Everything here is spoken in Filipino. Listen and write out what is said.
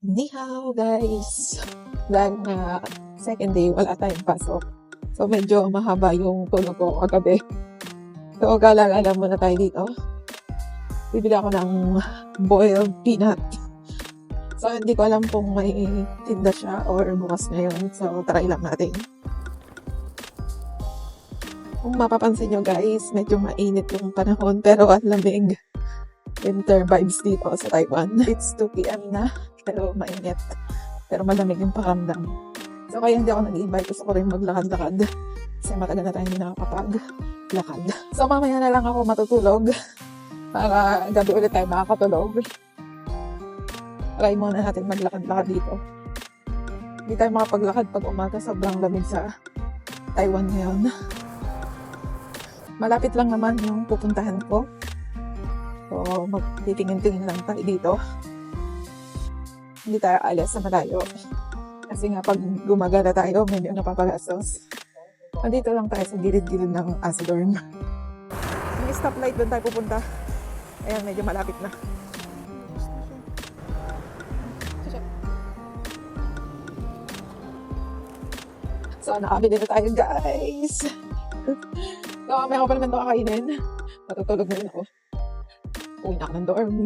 Ni hao guys! Dahil na second day, wala tayong pasok. So medyo mahaba yung tulog ko kagabi. So galala muna tayo dito. Bibili ako ng boiled peanut. So hindi ko alam kung may tinda siya or bukas ngayon. So try lang natin. Kung mapapansin nyo guys, medyo mainit yung panahon pero ang lamig. Winter vibes dito sa Taiwan. It's 2 p.m. na, pero mainit. Pero malamig yung pakiramdam. So kaya hindi ako nag-invite. Gusto ko rin maglakad-lakad. Kasi matagal na tayo hindi nakakapag-lakad. So mamaya na lang ako matutulog. Para gabi ulit tayo makakatulog. Try muna natin maglakad-lakad dito. Hindi tayo makapaglakad pag umaga. Sobrang lamig sa Taiwan ngayon. Malapit lang naman yung pupuntahan ko. So, magtitingin-tingin lang tayo dito. Hindi tayo alas sa malayo. Kasi nga, pag gumagala tayo, medyo napapagastos. Nandito lang tayo sa gilid-gilid ng Asadorn. May stoplight doon tayo pupunta. Ayan, medyo malapit na. So, nakabili na tayo, guys. So, may ako pa naman ito kakainin. Matutulog na rin ako. Uwi na ako ng dorm.